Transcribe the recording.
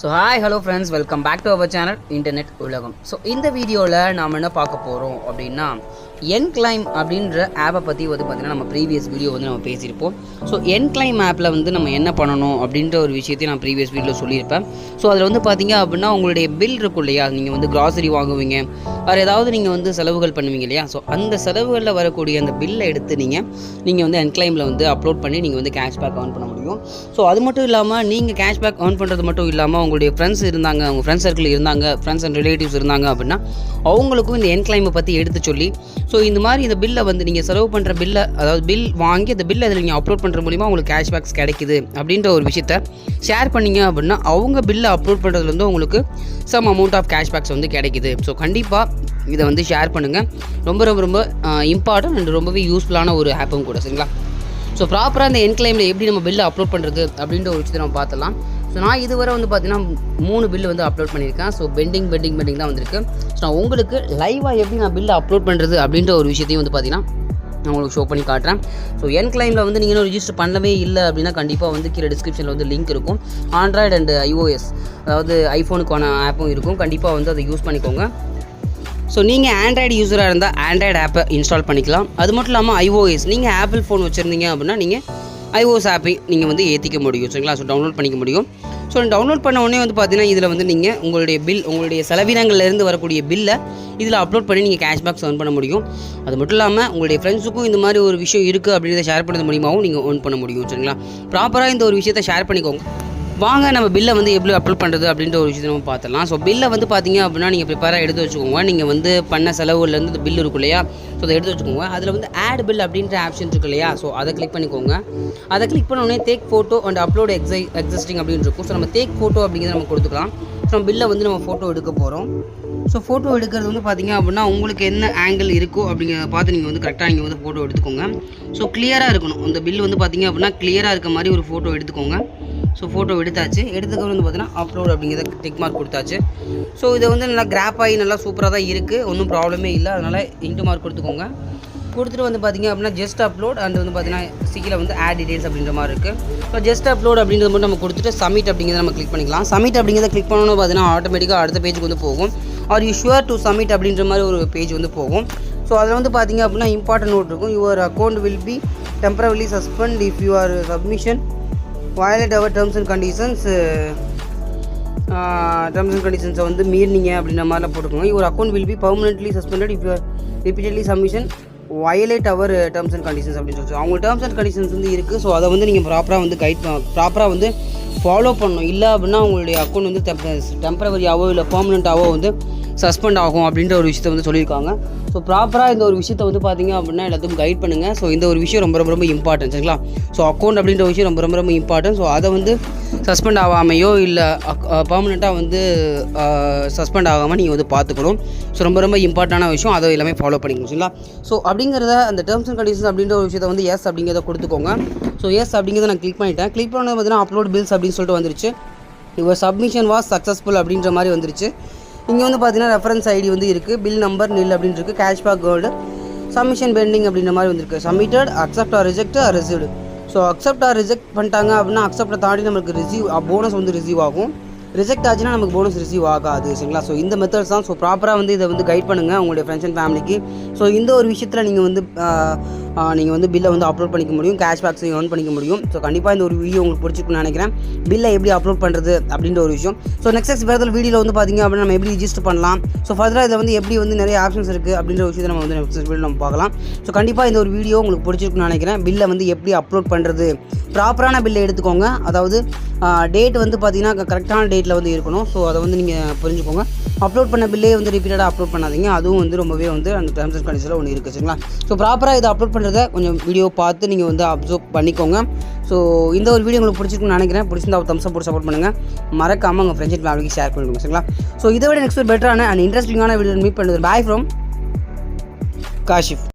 So hi hello friends, welcome back to our channel internet உலகம். So இந்த வீடியோவில் நாம் என்ன பார்க்க போகிறோம் அப்படின்னா, என்க்ளைம் அப்படின்ற ஆப்பை பற்றி பார்த்திங்கன்னா நம்ம ப்ரீவியஸ் வீடியோ நம்ம பேசியிருப்போம். ஸோ என்க்ளைம் ஆப்பில் நம்ம என்ன பண்ணணும் அப்படின்ற ஒரு விஷயத்தையும் நான் ப்ரீவியஸ் வீடியோவில் சொல்லியிருப்பேன். ஸோ அதில் பார்த்திங்க அப்படின்னா உங்களுடைய பில் இருக்கும் இல்லையா, நீங்கள் கிராசரி வாங்குவீங்க, வேறு ஏதாவது நீங்கள் செலவுகள் பண்ணுவீங்க இல்லையா. ஸோ அந்த செலவுகளில் வரக்கூடிய அந்த பில்லை எடுத்து நீங்கள் என்க்ளைமில் அப்லோட் பண்ணி நீங்கள் கேஷ்பேக் ஏர்ன் பண்ண முடியும். ஸோ அது மட்டும் இல்லாமல் நீங்கள் கேஷ்பேக் ஏர்ன் பண்ணுறது மட்டும் இல்லாமல் உங்களுடைய ஃப்ரெண்ட்ஸ் இருந்தாங்க, உங்கள் ஃப்ரெண்ட்ஸ் சர்க்கிள் இருந்தாங்க, ஃப்ரெண்ட்ஸ் அண்ட் ரிலேட்டிவ்ஸ் இருந்தாங்க அப்படின்னா அவங்களுக்கும் இந்த என்க்ளைமை பற்றி எடுத்து சொல்லி, ஸோ இந்த மாதிரி இந்த பில்லை நீங்கள் செலவு பண்ணுற பில்லை, அதாவது பில் வாங்கி அந்த பில்லை அதில் நீங்கள் அப்லோட் பண்ணுற மூலிமா உங்களுக்கு கேஷ்பேக்ஸ் கிடைக்குது அப்படின்ற ஒரு விஷயத்தை ஷேர் பண்ணிங்க அப்படின்னா அவங்க பில்லை அப்லோட் பண்ணுறதுலேருந்து உங்களுக்கு சம் அமௌண்ட் ஆஃப் கேஷ்பேக்ஸ் கிடைக்குது. ஸோ கண்டிப்பாக இதை ஷேர் பண்ணுங்கள். ரொம்ப ரொம்ப ரொம்ப இம்பார்ட்டன்ட் அண்ட் ரொம்பவே யூஸ்ஃபுல்லான ஒரு ஆப்பும் கூட, சரிங்களா. ஸோ ப்ராப்பராக இந்த என்க்ளைமில் எப்படி நம்ம பில்லை அப்லோட் பண்ணுறது அப்படின்ற ஒரு விஷயத்தை நம்ம பார்த்துலாம். ஸோ நான் இதுவரை பார்த்தீங்கன்னா 3 பில்லு அப்லோட் பண்ணியிருக்கேன். ஸோ பெண்டிங் தான் வந்திருக்கு. ஸோ நான் உங்களுக்கு லைவாக எப்படி நான் பில்லை அப்லோட் பண்ணுறது அப்படின்ற ஒரு விஷயத்தையும் பார்த்தீங்கன்னா நான் உங்களுக்கு ஷோ பண்ணி காட்டுறேன். ஸோ என்க்ளைமில் நீங்கள் இன்னும் ரிஜிஸ்டர் பண்ணவே இல்லை அப்படின்னா கண்டிப்பாக கீழே டிஸ்கிரிப்ஷனில் லிங்க் இருக்கும். ஆண்ட்ராய்டு அண்ட் iOS, அதாவது ஐஃபோனுக்கான ஆப்பும் இருக்கும். கண்டிப்பாக அதை யூஸ் பண்ணிக்கோங்க. ஸோ நீங்கள் ஆண்ட்ராய்டு யூஸராக இருந்தால் ஆண்ட்ராய்டு ஆப்பை இன்ஸ்டால் பண்ணிக்கலாம். அது மட்டும் இல்லாமல் iOS, நீங்கள் ஆப்பிள் ஃபோன் வச்சுருந்தீங்க அப்படின்னா நீங்கள் iOS ஆப்பை நீங்கள் ஏற்றிக்க முடியும், சரிங்களா. ஸோ டவுன்லோட் பண்ணிக்க முடியும். ஸோ டவுன்லோட் பண்ண உடனே பார்த்தீங்கன்னா இதில் நீங்கள் உங்களுடைய பில், உங்களுடைய செலவினங்கள்லேருந்து வரக்கூடிய பில்லை இதில் அப்லோட் பண்ணி நீங்கள் கேஷ்பேக்ஸ் ஏர்ன் பண்ண முடியும். அது மட்டும் இல்லாமல் உங்களுடைய ஃப்ரெண்ட்ஸுக்கும் இந்த மாதிரி ஒரு விஷயம் இருக்குது அப்படின்றத ஷேர் பண்ணுறது மூலியமாகவும் நீங்கள் ஏர்ன் பண்ண முடியும், சரிங்களா. ப்ராப்பராக இந்த ஒரு விஷயத்தை ஷேர் பண்ணிக்கோங்க. வாங்க நம்ம பில்லை எப்படி அப்லோட் பண்ணுறது அப்படின்ற ஒரு விஷயத்தை நம்ம பார்த்துலாம். ஸோ பில்லை பார்த்தீங்க அப்படின்னா நீங்கள் ப்ரிப்பேராக எடுத்து வச்சுக்கோங்க. நீங்கள் பண்ண செலவுலேருந்து இந்த பில் இருக்கும் இல்லையா, ஸோ அதை எடுத்து வச்சுக்கோங்க. அதில் ஆட் பில் அப்படின்ற ஆப்ஷன் இருக்கு இல்லையா, ஸோ அதை கிளிக் பண்ணிக்கோங்க. அதை கிளிக் பண்ண உடனே take photo and upload existing அப்படின்னு இருக்கும். ஸோ நம்ம டேக் ஃபோட்டோ அப்படிங்கிறத நம்ம கொடுத்துக்கலாம். ஸோ நம்ம பில்லை நம்ம ஃபோட்டோ எடுக்க போகிறோம். ஸோ ஃபோட்டோ எடுக்கிறது பார்த்தீங்க அப்படின்னா உங்களுக்கு என்ன ஆங்கிள் இருக்கோ அப்படிங்கிறத பார்த்து நீங்கள் கரெக்டாக நீங்கள் ஃபோட்டோ எடுத்துக்கோங்க. ஸோ கிளியராக இருக்கணும். அந்த பில் பார்த்தீங்க அப்படின்னா கிளியராக இருக்க மாதிரி ஒரு ஃபோட்டோ எடுத்துக்கோங்க. ஸோ ஃபோட்டோ எடுத்தாச்சு. எடுத்துக்கப்புறம் பார்த்தீங்கன்னா அப்லோட் அப்படிங்கிறத டிக் மார்க் கொடுத்தாச்சு. ஸோ இதை நல்லா கிராப் ஆகி நல்லா சூப்பராக தான் இருக்குது, ஒன்றும் ப்ராப்ளமே இல்லை. அதனால் இன்ட்டு மார்க் கொடுத்துக்கோங்க. கொடுத்துட்டு பார்த்தீங்க அப்படின்னா ஜஸ்ட் அப்லோட் அண்ட் பார்த்தீங்கன்னா கீழே ஆட் டீடைல்ஸ் அப்படின்ற மாதிரி இருக்குது. ஸோ ஜஸ்ட் அப்லோட் அப்படிங்கிறது மட்டும் நம்ம கொடுத்துட்டு சப்மிட் அப்படிங்கிறத நம்ம கிளிக் பண்ணிக்கலாம். சப்மிட் அப்படிங்கிறத கிளிக் பண்ணணும் பார்த்தீங்கன்னா ஆட்டோமேட்டிக்காக அடுத்த பேஜுக்கு போகும். Are you sure to submit அப்படின்ற மாதிரி ஒரு பேஜ் போகும். ஸோ அதில் பார்த்தீங்க அப்படின்னா இம்பார்ட்டன்ட் நோட் இருக்கும். Your account will be temporarily suspend if your submission violate our terms and conditions. Terms and conditions மீறினீங்க அப்படின்ற மாதிரிலாம் போட்டுக்கோங்க. your account will be permanently suspended if you are repeatedly submission violate our terms and conditions அப்படின்னு சொல்லி அவங்க terms and conditions இருக்குது. So அதை நீங்கள் ப்ராப்பராக ஃபாலோ பண்ணணும். இல்லை அப்படின்னா உங்களுடைய அக்கௌண்ட் டெம்பரவரியாவோ இல்லை பர்மனெண்ட்டாவோ சஸ்பெண்ட் ஆகும் அப்படின்ற ஒரு விஷயத்தை சொல்லியிருக்காங்க. ஸோ ப்ராப்பராக இந்த ஒரு விஷயத்தை பார்த்தீங்க அப்படின்னா எல்லாத்துக்கும் கைட் பண்ணுங்கள். ஸோ இந்த ஒரு விஷயம் ரொம்ப ரொம்ப ரொம்ப இம்பார்ட்டன்ட், சரிங்களா. ஸோ அக்கௌண்ட் அப்படின்ற விஷயம் ரொம்ப ரொம்ப ரொம்ப இம்பார்ட்டன்ட். ஸோ அதை சஸ்பெண்ட் ஆகாமையோ இல்லை பர்மனெண்ட்டாக சஸ்பெண்ட் ஆகாமல் நீங்கள் பார்த்துக்கணும். ஸோ ரொம்ப ரொம்ப இம்பார்ட்டண்டான விஷயம், அதை எல்லாமே ஃபாலோ பண்ணிக்கணும், சரிங்களா. ஸோ அப்படிங்கிறத அந்த டேர்ம்ஸ் அண்ட் கண்டிஷன்ஸ் அப்படின்ற ஒரு விஷயத்தை எஸ் அப்படிங்கிறத கொடுத்துக்கோங்க. ஸோ எஸ் அப்படிங்கிறத நான் கிளிக் பண்ணிட்டேன். கிளிக் பண்ணது பார்த்தீங்கன்னா அப்லோட் பில்ஸ் அப்படின்னு சொல்லிட்டு வந்துருச்சு. யுவர் சப்மிஷன் வாஸ் சக்ஸஸ்ஃபுல் அப்படின்ற மாதிரி வந்துருச்சு. இங்கே பார்த்தீங்கன்னா ரெஃபரன்ஸ் ஐடி இருக்குது, பில் நம்பர் நில் அப்படின்னு இருக்குது, கேஷ்பேக் கோல்டு, சப்மிஷன் பெண்டிங் அப்படின்ற மாதிரி வந்திருக்கு. Submitted, accept or reject or received. So accept or reject பண்ணிட்டாங்க அப்படின்னா அக்செப்டை தாண்டி நமக்கு போனஸ் ரிசீவ் ஆகும். ரிஜெக்ட் ஆச்சுன்னா நமக்கு போனஸ் ரிசீவ் ஆகாது, சரிங்களா. ஸோ இந்த மெத்தட்ஸ் தான். ஸோ ப்ராப்பராக இதை கைட் பண்ணுங்கள் உங்களுடைய ஃப்ரெண்ட்ஸ் அண்ட் ஃபேமிலிக்கு. ஸோ இந்த ஒரு விஷயத்தில் நீங்கள் பில்லை அப்லோட் பண்ணிக்க முடியும், கேஷ்பேக்ஸ் ஏர்ன் பண்ணிக்க முடியும். ஸோ கண்டிப்பாக இந்த ஒரு வீடியோ உங்களுக்கு பிடிச்சிருக்குன்னு நினைக்கிறேன். பில்லை எப்படி அப்லோட் பண்ணுறது அப்படின்ற ஒரு விஷயம். ஸோ நெக்ஸ்ட் வேறு வீடியோவில் பார்த்தீங்க அப்படின்னா நம்ம எப்படி ரிஜிஸ்டர் பண்ணலாம், ஸோ ஃபர்தராக இதில் எப்படி நிறைய ஆப்ஷன்ஸ் இருக்குது அப்படின்ற ஒரு விஷயத்தை நம்ம நெக்ஸ்ட் வீடியோ நம்ம பார்க்கலாம். ஸோ கண்டிப்பாக இந்த ஒரு வீடியோ உங்களுக்கு பிடிச்சிருக்குன்னு நினைக்கிறேன். பில்லை எப்படி அப்லோட் பண்ணுறது, ப்ராப்பரான பில்லை எடுத்துக்கோங்க. அதாவது டேட் பார்த்தீங்கன்னா கரெக்டான டேட்டில் இருக்கணும். ஸோ அதை நீங்கள் புரிஞ்சுக்கோங்க. அப்லோட் பண்ண பில்லே ரிப்பீட்டடாக அப்லோட் பண்ணாதீங்க. அதுவும் ரொம்பவே அந்த டேர்ம்ஸ் அண்ட் கண்டிஷனில் ஒன்று இருக்குது, சரிங்களா. ஸோ ப்ராப்பராக இதை அப்லோட் பண்ணுறத கொஞ்சம் வீடியோ பார்த்து நீங்கள் அப்சர்வ் பண்ணிக்கோங்க. ஸோ இந்த ஒரு வீடியோ உங்களுக்கு பிடிச்சிருக்குன்னு நினைக்கிறேன். பிடிச்சிருந்தா தம்ஸ் அப் போட்டு சப்போர்ட் பண்ணுங்கள். மறக்காமல் உங்கள் ஃப்ரெண்ட்ஸ் அண்ட் ஃபேமிலிக்கு ஷேர் பண்ணிக்கோங்க, சரிங்களா. ஸோ இதை விட நெக்ஸ்ட் பெட்டரான அண்ட் இன்ட்ரெஸ்டிங்கான வீடியோ மீட் பண்ணுறது. Bye from Kashif.